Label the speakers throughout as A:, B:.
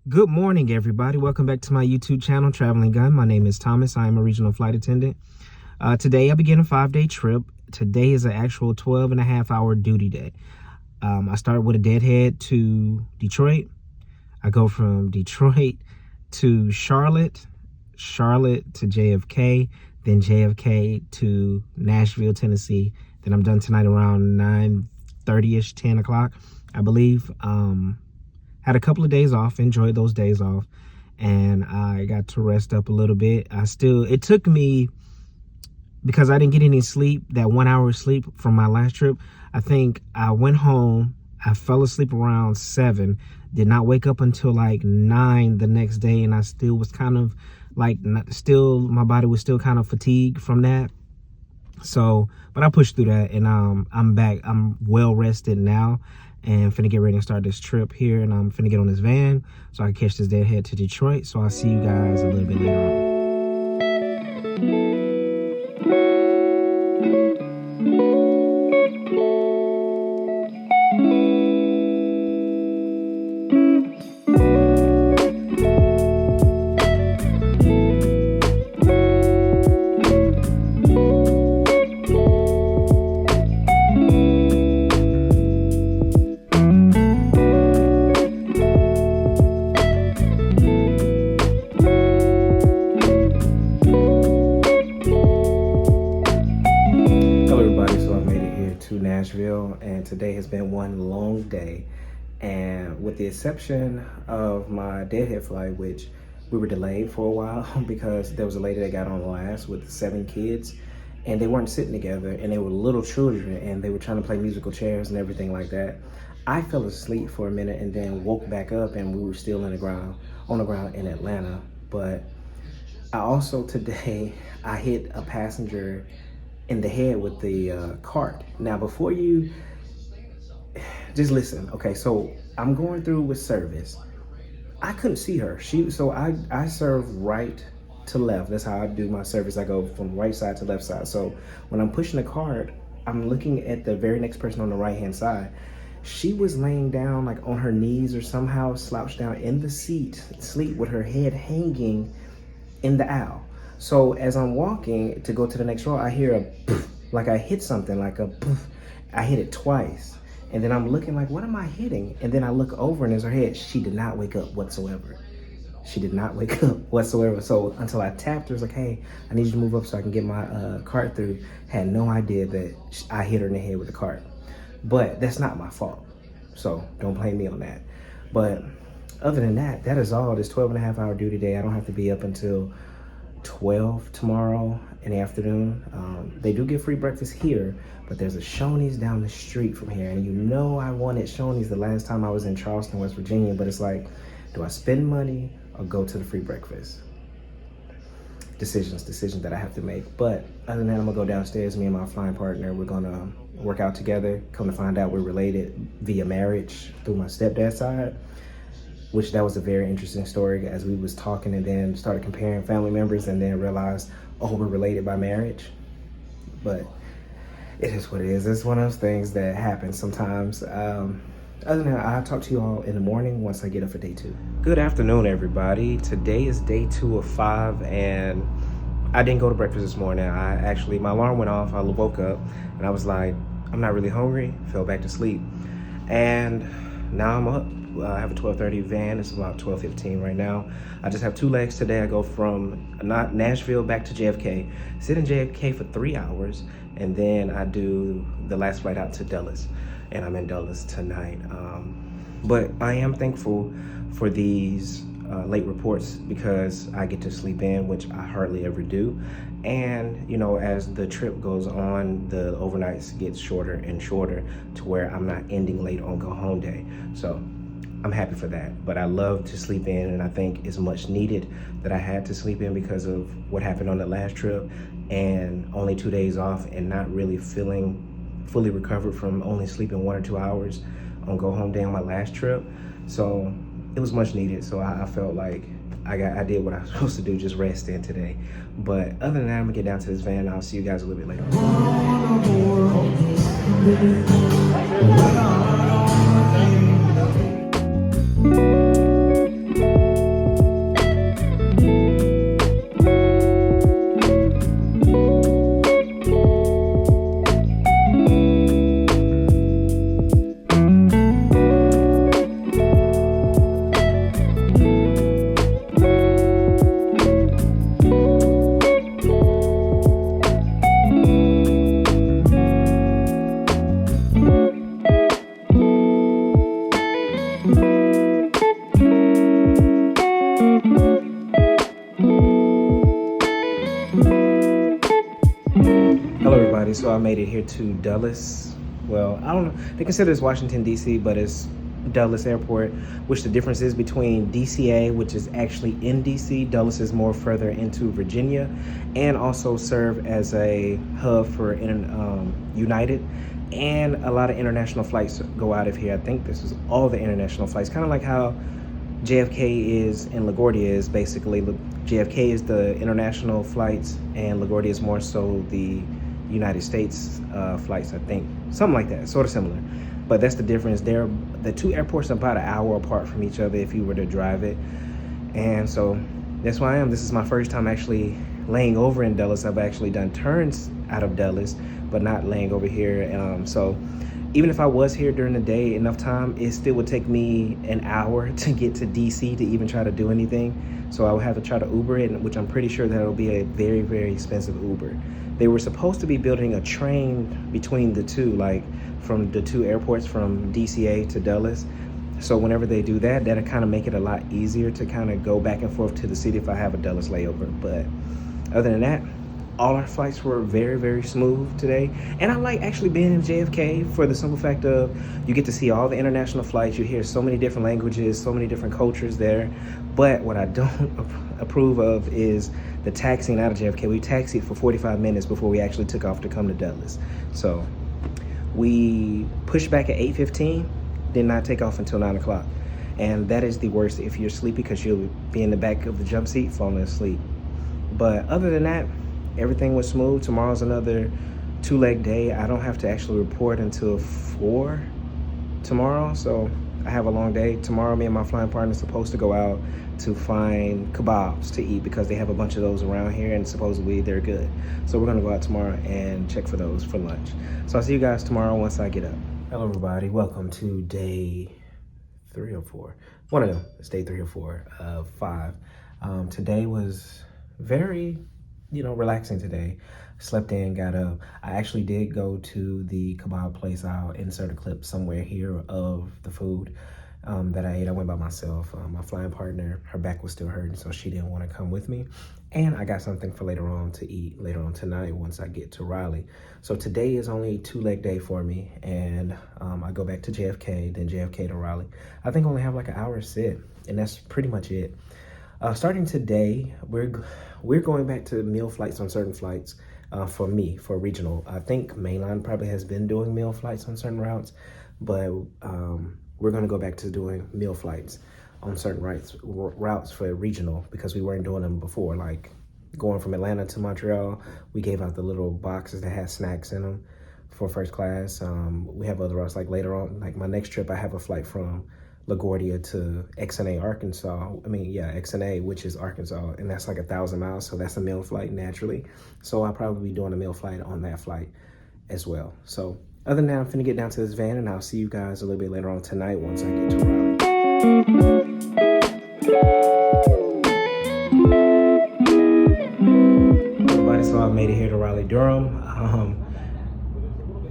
A: Good morning, everybody. Welcome back to my YouTube channel, Traveling Gun. My name is Thomas. I am a regional flight attendant. Today, I begin a 5-day trip. Today is an actual 12.5-hour duty day. I start with a deadhead to Detroit. I go from Detroit to Charlotte, Charlotte to JFK, then JFK to Nashville, Tennessee. Then I'm done tonight around 9:30ish, 10 o'clock, I believe. Had a couple of days off, enjoyed those days off, and I got to rest up a little bit. It took me, because I didn't get any sleep, that 1 hour sleep from my last trip. I think I went home, I fell asleep around 7, did not wake up until like 9 the next day, and I still was kind of like, my body was still kind of fatigued from that. So, but I pushed through that, and I'm back. I'm well rested now, and finna get ready and start this trip here, and I'm finna get on this van so I can catch this deadhead to Detroit. So I'll see you guys a little bit later on. Nashville, and today has been one long day, and with the exception of my deadhead flight, which we were delayed for a while because there was a lady that got on last with 7 kids, and they weren't sitting together, and they were little children, and they were trying to play musical chairs and everything like that. I fell asleep for a minute and then woke back up, and we were still on the ground in Atlanta. But I also today I hit a passenger in the head with the cart. Now, before you, just listen. Okay, so I'm going through with service. I couldn't see her. So I serve right to left. That's how I do my service. I go from right side to left side. So when I'm pushing the cart, I'm looking at the very next person on the right-hand side. She was laying down like on her knees or somehow slouched down in the seat, sleep with her head hanging in the aisle. So as I'm walking to go to the next row, I hear a poof, like I hit something, like a poof. I hit it twice. And then I'm looking like, what am I hitting? And then I look over and there's her head. She did not wake up whatsoever. She did not wake up whatsoever. So until I tapped her, I was like, hey, I need you to move up so I can get my cart through. Had no idea that I hit her in the head with the cart. But that's not my fault. So don't blame me on that. But other than that, that is all. This 12.5-hour duty day. I don't have to be up until 12 tomorrow in the afternoon. They do get free breakfast here, but there's a Shoney's down the street from here, and you know I wanted Shoney's the last time I was in Charleston, West Virginia, but it's like, do I spend money or go to the free breakfast? Decisions that I have to make. But other than that, I'm gonna go downstairs. Me and my flying partner, we're gonna work out together. Come to find out, we're related via marriage through my stepdad's side, which that was a very interesting story as we was talking, and then started comparing family members, and then realized, oh, we're related by marriage. But it is what it is. It's one of those things that happens sometimes. Other than that, I'll talk to you all in the morning once I get up for day 2. Good afternoon, everybody. Today is day 2 of 5, and I didn't go to breakfast this morning. My alarm went off. I woke up, and I was like, I'm not really hungry. Fell back to sleep, and now I'm up. I have a 12:30 van. It's about 12:15 right now. I just have 2 legs today. I go from Nashville back to JFK, sit in JFK for 3 hours, and then I do the last flight out to Dallas, and I'm in Dallas tonight. But I am thankful for these late reports because I get to sleep in, which I hardly ever do. And, you know, as the trip goes on, the overnights get shorter and shorter to where I'm not ending late on go home day. So I'm happy for that, but I love to sleep in, and I think it's much needed that I had to sleep in because of what happened on the last trip, and only 2 days off and not really feeling fully recovered from only sleeping 1 or 2 hours on go home day on my last trip. So it was much needed. So I felt like I did what I was supposed to do, just rest in today. But other than that, I'm gonna get down to this van, and I'll see you guys a little bit later. everybody. So I made it here to Dulles. Well, I don't know. They consider this Washington, D.C., but it's Dulles Airport, which the difference is between DCA, which is actually in D.C. Dulles is more further into Virginia, and also serve as a hub for United. And a lot of international flights go out of here. I think this is all the international flights, kind of like how JFK is and LaGuardia is. Basically, JFK is the international flights and LaGuardia is more so the United States flights, I think. Something like that, sort of similar. But that's the difference. The two airports are about an hour apart from each other if you were to drive it. And so that's why I am. This is my first time actually laying over in Dulles. I've actually done turns out of Dulles, but not laying over here. So even if I was here during the day enough time, it still would take me an hour to get to DC to even try to do anything. So I would have to try to Uber it, which I'm pretty sure that'll be a very, very expensive Uber. They were supposed to be building a train between the two, like from the two airports from DCA to Dulles. So whenever they do that, that'll kind of make it a lot easier to kind of go back and forth to the city if I have a Dulles layover. But other than that, all our flights were very, very smooth today. And I like actually being in JFK for the simple fact of you get to see all the international flights. You hear so many different languages, so many different cultures there. But what I don't approve of is the taxiing out of JFK. We taxied for 45 minutes before we actually took off to come to Dulles. So we pushed back at 8:15, did not take off until 9 o'clock. And that is the worst if you're sleepy, because you'll be in the back of the jump seat falling asleep. But other than that, everything was smooth. Tomorrow's another 2-leg day. I don't have to actually report until 4 tomorrow, so I have a long day. Tomorrow, me and my flying partner are supposed to go out to find kebabs to eat because they have a bunch of those around here and supposedly they're good. So we're gonna go out tomorrow and check for those for lunch. So I'll see you guys tomorrow once I get up. Hello everybody, welcome to day 3 or 4. One of them, it's day 3 or 4 of 5. Today was very, relaxing today. Slept in, got up. I actually did go to the kebab place. I'll insert a clip somewhere here of the food that I ate. I went by myself. My flying partner, her back was still hurting, so she didn't want to come with me. And I got something for later on to eat later on tonight once I get to Raleigh. So today is only a 2-leg day for me, and I go back to JFK, then JFK to Raleigh. I think I only have like an hour sit, and that's pretty much it. Starting today, we're going back to meal flights on certain flights for me, for regional. I think mainline probably has been doing meal flights on certain routes, but we're going to go back to doing meal flights on certain routes for regional because we weren't doing them before. Like going from Atlanta to Montreal, we gave out the little boxes that had snacks in them for first class. We have other routes, like later on, like my next trip, I have a flight from LaGuardia to XNA, Arkansas. XNA, which is Arkansas, and that's like 1,000 miles, so that's a meal flight naturally. So I'll probably be doing a meal flight on that flight as well. So other than that, I'm finna get down to this van, and I'll see you guys a little bit later on tonight once I get to Raleigh. Everybody, so I made it here to Raleigh, Durham.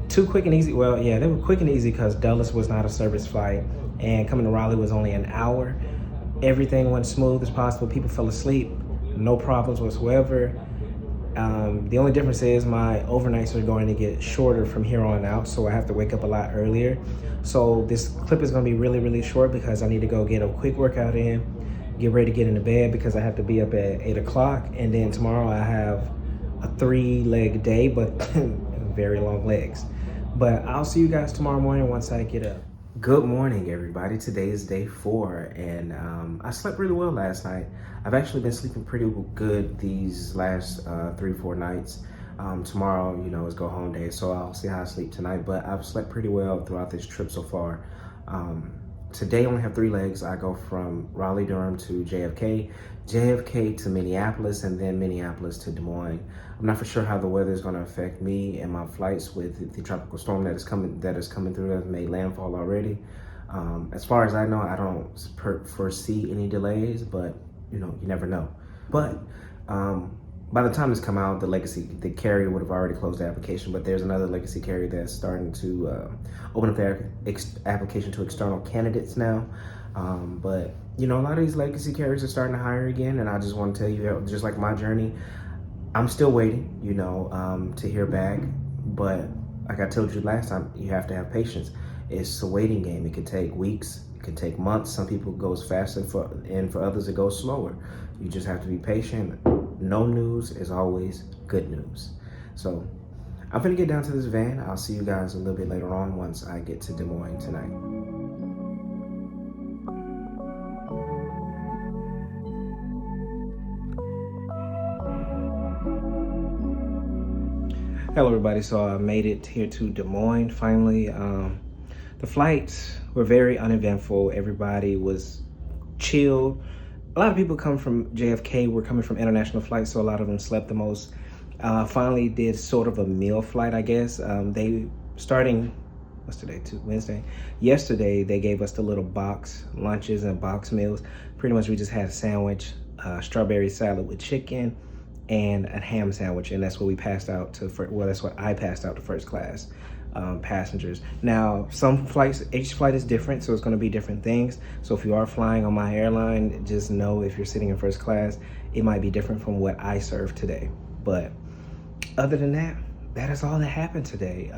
A: Too quick and easy. Well, yeah, they were quick and easy because Dulles was not a service flight, and coming to Raleigh was only an hour. Everything went smooth as possible. People fell asleep, no problems whatsoever. The only difference is my overnights are going to get shorter from here on out, so I have to wake up a lot earlier. So this clip is going to be really, really short because I need to go get a quick workout in, get ready to get into bed because I have to be up at 8 o'clock. And then tomorrow I have a 3-leg day, but very long legs. But I'll see you guys tomorrow morning once I get up. Good morning, everybody. Today is day 4, and I slept really well last night. I've actually been sleeping pretty good these last 3-4 nights. Tomorrow, is go home day, so I'll see how I sleep tonight, but I've slept pretty well throughout this trip so far. Today I only have 3 legs. I go from Raleigh, Durham to JFK, JFK to Minneapolis, and then Minneapolis to Des Moines. I'm not for sure how the weather is going to affect me and my flights with the tropical storm that is coming through, that has made landfall already. As far as I know, I don't foresee any delays, but you never know. But by the time this come out, the carrier would have already closed the application, but there's another legacy carrier that's starting to open up their application to external candidates now. But a lot of these legacy carriers are starting to hire again, and I just want to tell you, just like my journey, I'm still waiting, to hear back. But like I told you last time, you have to have patience. It's a waiting game. It could take weeks, it could take months. Some people it goes faster, and for others it goes slower. You just have to be patient. No news is always good news. So I'm gonna get down to this van. I'll see you guys a little bit later on once I get to Des Moines tonight. Hello everybody, so I made it here to Des Moines finally. The flights were very uneventful. Everybody was chill. A lot of people come from JFK, we're coming from international flights, so a lot of them slept the most. Finally did sort of a meal flight, I guess. They starting, what's today, Wednesday? Yesterday, they gave us the little box lunches and box meals. Pretty much we just had a sandwich, strawberry salad with chicken, and a ham sandwich, and that's what we passed out to, well, that's what I passed out to first class passengers. Now, some flights, each flight is different, so it's gonna be different things. So if you are flying on my airline, just know if you're sitting in first class, it might be different from what I served today. But other than that, that is all that happened today.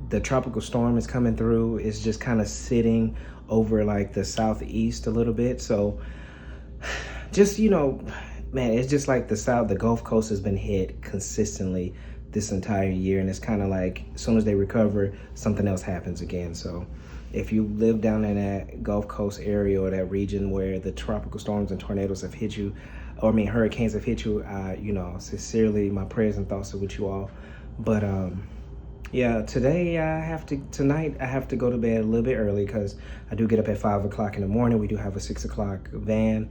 A: The tropical storm is coming through. It's just kind of sitting over like the southeast a little bit. So just, you know, man, it's just like the Gulf Coast has been hit consistently this entire year, and it's kind of like as soon as they recover, something else happens again. So if you live down in that Gulf Coast area or that region where the tropical storms and tornadoes have hit you, or I mean hurricanes have hit you, you know, sincerely, my prayers and thoughts are with you all. But yeah, tonight I have to go to bed a little bit early because I do get up at 5 o'clock in the morning. We do have a 6 o'clock van,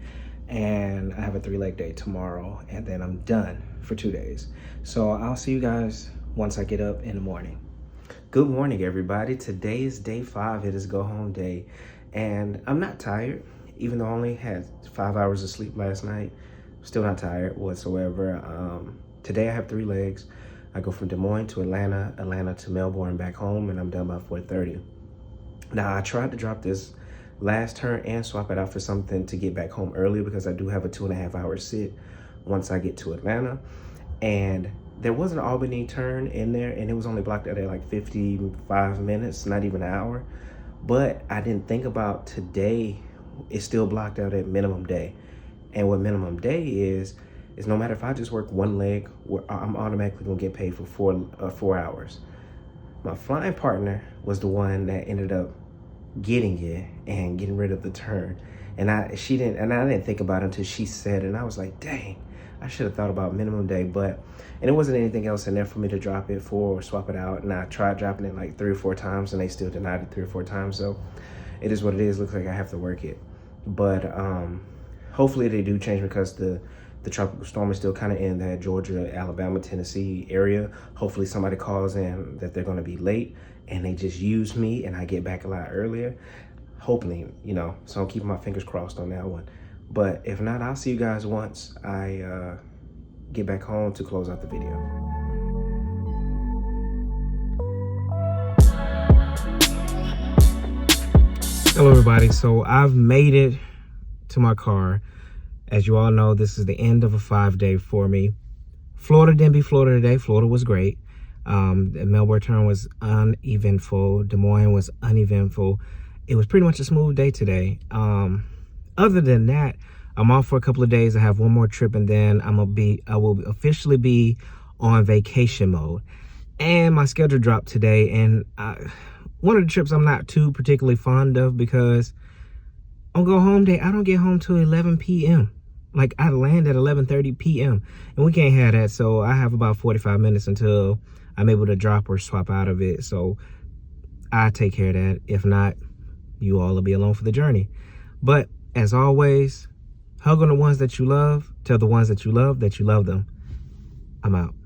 A: and I have a 3-leg day tomorrow, and then I'm done for 2 days. So I'll see you guys once I get up in the morning. Good morning, everybody. Today is day 5. It is go home day, and I'm not tired, even though I only had 5 hours of sleep last night. Still not tired whatsoever. Today I have 3 legs. I go from Des Moines to Atlanta, Atlanta to Melbourne, back home, and I'm done by 4:30. Now I tried to drop this last turn and swap it out for something to get back home early because I do have a 2.5 hour sit once I get to Atlanta. And there was an Albany turn in there, and it was only blocked out at like 55 minutes, not even an hour. But I didn't think about today, it's still blocked out at minimum day. And what minimum day is no matter if I just work one leg, I'm automatically gonna get paid for 4 hours. My flying partner was the one that ended up getting it and getting rid of the turn, and I didn't think about it until she said it, and I was like, dang, I should have thought about minimum day. And it wasn't anything else in there for me to drop it for or swap it out, and I tried dropping it like 3 or 4 times, and they still denied it 3 or 4 times. So it is what it is. Looks like I have to work it, but hopefully they do change, because the tropical storm is still kind of in that Georgia, Alabama, Tennessee area. Hopefully somebody calls in that they're going to be late and they just use me and I get back a lot earlier. Hopefully, you know, so I'm keeping my fingers crossed on that one. But if not, I'll see you guys once I get back home to close out the video. Hello everybody, so I've made it to my car. As you all know, this is the end of a 5-day for me. Florida didn't be Florida today. Florida was great. The Melbourne turn was uneventful. Des Moines was uneventful. It was pretty much a smooth day today. Other than that, I'm off for a couple of days. I have one more trip, and then I will officially be on vacation mode. And my schedule dropped today, and one of the trips I'm not too particularly fond of, because on go home day, I don't get home till 11 p.m. Like, I land at 11:30 p.m. and we can't have that. So I have about 45 minutes until I'm able to drop or swap out of it. So I take care of that. If not, you all will be alone for the journey. But as always, hug on the ones that you love. Tell the ones that you love them. I'm out.